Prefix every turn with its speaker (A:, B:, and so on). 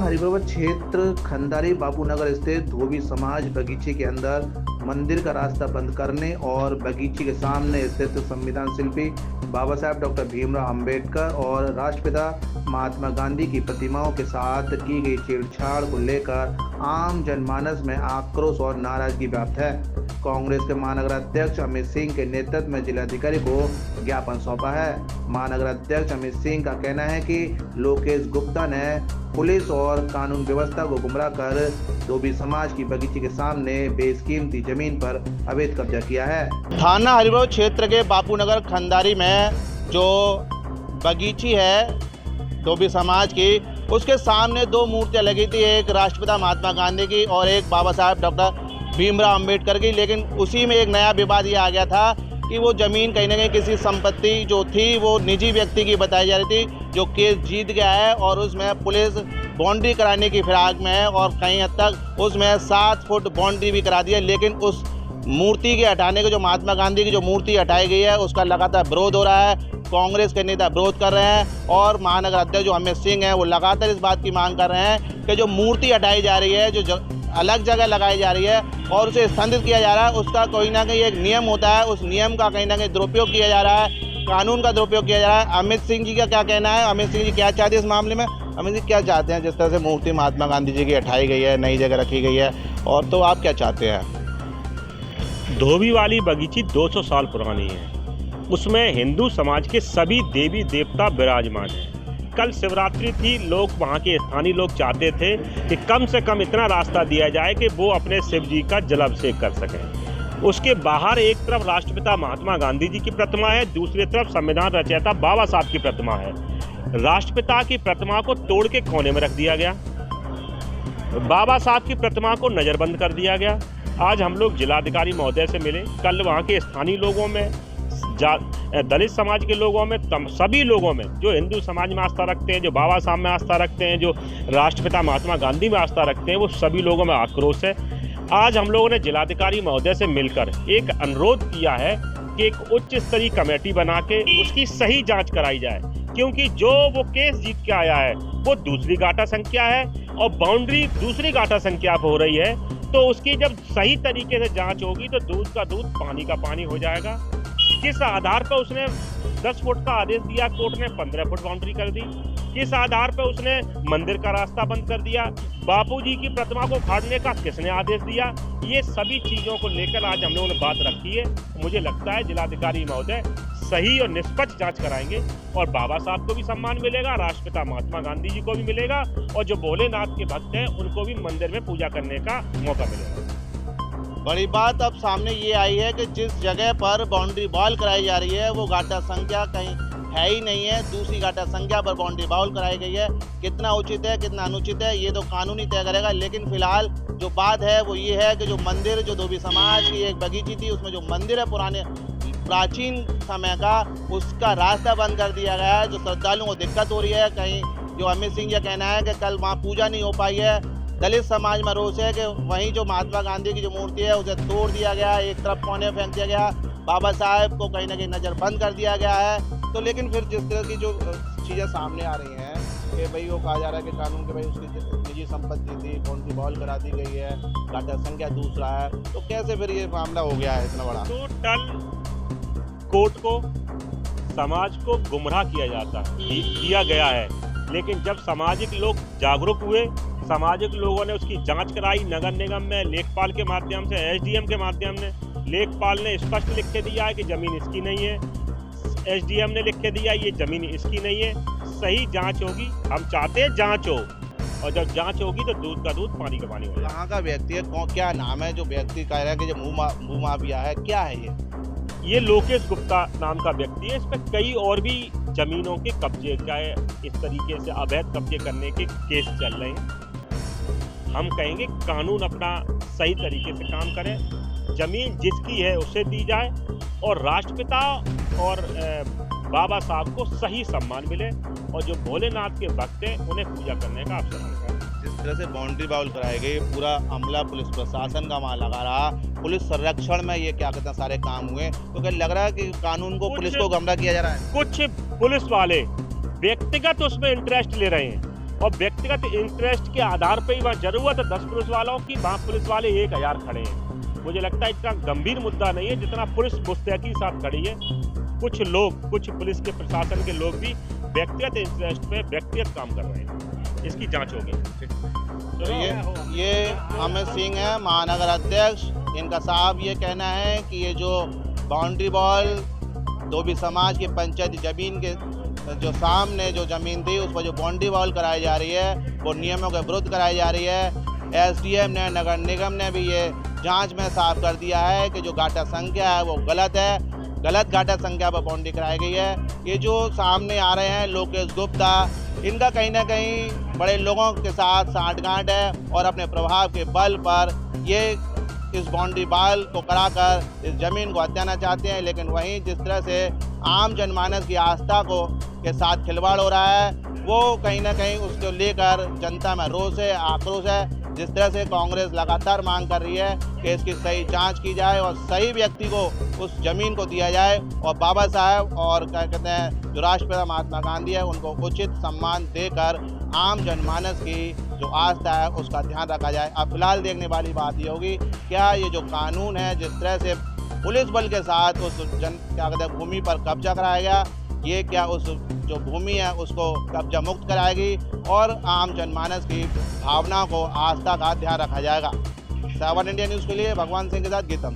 A: हरिभवन क्षेत्र खंडारी बापूनगर स्थित धोबी समाज बगीचे के अंदर मंदिर का रास्ता बंद करने और बगीचे के सामने स्थित संविधान शिल्पी बाबा साहेब डॉक्टर भीमराव अंबेडकर और राष्ट्रपिता महात्मा गांधी की प्रतिमाओं के साथ की गई छेड़छाड़ को लेकर आम जनमानस में आक्रोश और नाराजगी व्याप्त है। कांग्रेस के महानगर अध्यक्ष अमित सिंह के नेतृत्व में जिलाधिकारी को ज्ञापन सौंपा है। महानगर अध्यक्ष अमित सिंह का कहना है कि लोकेश गुप्ता ने पुलिस और कानून व्यवस्था को गुमराह कर धोबी समाज की बगीचे के सामने बेशकीमती जमीन पर अवैध कब्जा किया है।
B: थाना हरिभवन क्षेत्र के बापूनगर खंडारी में जो बगीची है धोबी समाज की, उसके सामने दो मूर्तियां लगी थी, एक राष्ट्रपिता महात्मा गांधी की और एक बाबा साहेब डॉक्टर भीमराव अंबेडकर की। लेकिन उसी में एक नया विवाद ये आ गया था कि वो ज़मीन कहीं ना कहीं किसी संपत्ति जो थी वो निजी व्यक्ति की बताई जा रही थी, जो केस जीत गया है और उसमें पुलिस बाउंड्री कराने की फिराक में है और कहीं हद तक उसमें 7 फुट बाउंड्री भी करा दी है। लेकिन उस मूर्ति के हटाने के, जो महात्मा गांधी की जो मूर्ति हटाई गई है, उसका लगातार विरोध हो रहा है। कांग्रेस के नेता विरोध कर रहे हैं और महानगर अध्यक्ष जो अमित सिंह हैं वो लगातार इस बात की मांग कर रहे हैं कि जो मूर्ति हटाई जा रही है, जो अलग जगह लगाई जा रही है और उसे स्थगित किया जा रहा है, उसका कोई ना कहीं एक नियम होता है, उस नियम का कहीं ना कहीं दुरुपयोग किया जा रहा है, कानून का दुरुपयोग किया जा रहा है। अमित सिंह जी का क्या कहना है? अमित सिंह जी क्या चाहते हैं इस मामले में? अमित जी क्या चाहते हैं? जिस तरह से मूर्ति महात्मा गांधी जी की हटाई गई है, नई जगह रखी गई है, और तो आप क्या चाहते हैं?
C: धोबी वाली बगीची 200 साल पुरानी है। उसमें हिंदू समाज के सभी देवी देवता विराजमान हैं। कल शिवरात्रि थी, लोग वहाँ के स्थानीय लोग चाहते थे कि कम से कम इतना रास्ता दिया जाए कि वो अपने शिव जी का जलाभिषेक कर सकें। उसके बाहर एक तरफ राष्ट्रपिता महात्मा गांधी जी की प्रतिमा है, दूसरी तरफ संविधान रचयिता बाबा साहब की प्रतिमा है। राष्ट्रपिता की प्रतिमा को तोड़ के कोने में रख दिया गया, बाबा साहब की प्रतिमा को नज़रबंद कर दिया गया। आज हम लोग जिलाधिकारी महोदय से मिले, कल वहाँ के स्थानीय लोगों में, दलित समाज के लोगों में, सभी लोगों में, जो हिंदू समाज में आस्था रखते हैं, जो बाबा साहब में आस्था रखते हैं, जो राष्ट्रपिता महात्मा गांधी में आस्था रखते हैं, वो सभी लोगों में आक्रोश है। आज हम लोगों ने जिलाधिकारी महोदय से मिलकर एक अनुरोध किया है कि एक उच्च स्तरीय कमेटी बना के उसकी सही जांच कराई जाए, क्योंकि जो वो केस जीत के आया है वो दूसरी गाटा संख्या है और बाउंड्री दूसरी गाटा संख्या पर हो रही है। तो उसकी जब सही तरीके से जांच होगी तो दूध का दूध पानी का पानी हो जाएगा। किस आधार पर उसने 10 फुट का आदेश दिया, कोर्ट ने 15 फुट बाउंड्री कर दी? किस आधार पर उसने मंदिर का रास्ता बंद कर दिया? बापूजी की प्रतिमा को उखाड़ने का किसने आदेश दिया? ये सभी चीजों को लेकर आज हम लोगों ने बात रखी है। मुझे लगता है जिलाधिकारी महोदय सही और निष्पक्ष जांच कराएंगे और बाबा साहब को भी सम्मान मिलेगा, राष्ट्रपिता महात्मा गांधी जी को भी मिलेगा, और जो भोलेनाथ के भक्त हैं उनको भी मंदिर में पूजा करने का मौका मिलेगा।
B: बड़ी बात अब सामने ये आई है कि जिस जगह पर बाउंड्री वॉल कराई जा रही है वो गाटा संख्या कहीं है ही नहीं है, दूसरी गाटा संख्या पर बाउंड्री वॉल कराई गई है। कितना उचित है, कितना अनुचित है, ये तो कानून ही तय करेगा। लेकिन फिलहाल जो बात है वो ये है कि जो मंदिर, जो धोबी समाज की एक बगीची थी, उसमें जो मंदिर है पुराने प्राचीन समय का, उसका रास्ता बंद कर दिया गया है। जो श्रद्धालुओं को दिक्कत हो रही है, कहीं जो अमित सिंह का कहना है कि कल वहाँ पूजा नहीं हो पाई है। दलित समाज में रोष है कि वहीं जो महात्मा गांधी की जो मूर्ति है उसे तोड़ दिया गया, एक तरफ कोने फेंक दिया गया, बाबा साहेब को कहीं ना कहीं नज़र बंद कर दिया गया है। तो लेकिन फिर जिस तरह की जो चीज़ें सामने आ रही हैं कि भाई वो कहा जा रहा है कि कानून के भाई उसकी निजी संपत्ति थी, बाउंड्री वॉल करा दी गई है, गाटा संख्या दूसरा है, तो कैसे फिर ये मामला हो गया है इतना बड़ा?
C: टोटल कोर्ट को, समाज को गुमराह किया गया है। लेकिन जब सामाजिक लोग जागरूक हुए, सामाजिक लोगों ने उसकी जांच कराई, नगर निगम में लेखपाल के माध्यम से, एसडीएम के माध्यम से, लेखपाल ने स्पष्ट लिख के दिया है कि जमीन इसकी नहीं है, एसडीएम ने लिख के दिया ये जमीन इसकी नहीं है। सही जांच होगी, हम चाहते हैं जांच हो, और जब जांच होगी तो दूध का दूध पानी का पानी होगा।
B: कहाँ का व्यक्ति है, क्या नाम है जो व्यक्ति कह रहा है कि जो भूमाफिया है, क्या है
C: ये लोकेश गुप्ता नाम का व्यक्ति है। इस पर कई और भी जमीनों के कब्जे, चाहे इस तरीके से अवैध कब्जे करने के केस चल रहे हैं। हम कहेंगे कानून अपना सही तरीके से काम करे, जमीन जिसकी है उसे दी जाए और राष्ट्रपिता और बाबा साहब को सही सम्मान मिले और जो भोलेनाथ के भक्त हैं उन्हें पूजा करने का अवसर मिले।
B: जिस तरह से बाउंड्री वॉल कराई गई, पूरा अमला पुलिस प्रशासन का वहाँ लगा रहा, पुलिस संरक्षण में ये क्या कहते हैं सारे काम हुए, तो क्या लग रहा है कि कानून को, पुलिस को गुमराह किया जा रहा है?
C: कुछ पुलिस वाले व्यक्तिगत उसमें इंटरेस्ट ले रहे हैं, और व्यक्तिगत इंटरेस्ट के आधार पर ही वहाँ जरूरत है 10 पुलिस वालों की, वहाँ पुलिस वाले 1000 खड़े हैं। मुझे लगता है इतना गंभीर मुद्दा नहीं है जितना पुलिस मुस्तैदी के साथ खड़ी है। कुछ लोग, कुछ पुलिस के प्रशासन के लोग भी व्यक्तिगत इंटरेस्ट पे व्यक्तिगत काम कर रहे हैं। इसकी जांच होगी।
B: तो ये अमित सिंह है, महानगर अध्यक्ष। इनका साहब ये कहना है कि ये जो बाउंड्री वॉल धोबी समाज की पंचायती जमीन के जो सामने जो जमीन थी उस पर जो बाउंड्री वॉल कराई जा रही है वो नियमों के विरुद्ध कराई जा रही है। एसडीएम ने, नगर निगम ने भी ये जांच में साफ कर दिया है कि जो गाटा संख्या है वो गलत है, गलत गाटा संख्या पर बाउंड्री कराई गई है। ये जो सामने आ रहे हैं लोकेश गुप्ता, इनका कहीं ना कहीं बड़े लोगों के साथ साठगांठ है और अपने प्रभाव के बल पर ये इस बाउंड्री वॉल को कराकर इस जमीन को हथियाना चाहते हैं। लेकिन वहीं जिस तरह से आम जनमानस की आस्था को के साथ खिलवाड़ हो रहा है वो कहीं ना कहीं उसको लेकर जनता में रोष है, आक्रोश है। जिस तरह से कांग्रेस लगातार मांग कर रही है कि इसकी सही जांच की जाए और सही व्यक्ति को उस जमीन को दिया जाए और बाबा साहब और क्या कहते हैं जो राष्ट्रपिता महात्मा गांधी है उनको उचित सम्मान देकर आम जनमानस की जो आस्था है उसका ध्यान रखा जाए। अब फिलहाल देखने वाली बात ये होगी क्या ये जो कानून है जिस तरह से पुलिस बल के साथ उस क्या कहते हैं भूमि पर कब्जा कराया गया, ये क्या उस जो भूमि है उसको कब्जा मुक्त कराएगी और आम जनमानस की भावना को, आस्था का ध्यान रखा जाएगा। 7 इंडिया न्यूज़ के लिए भगवान सिंह के साथ गीतम।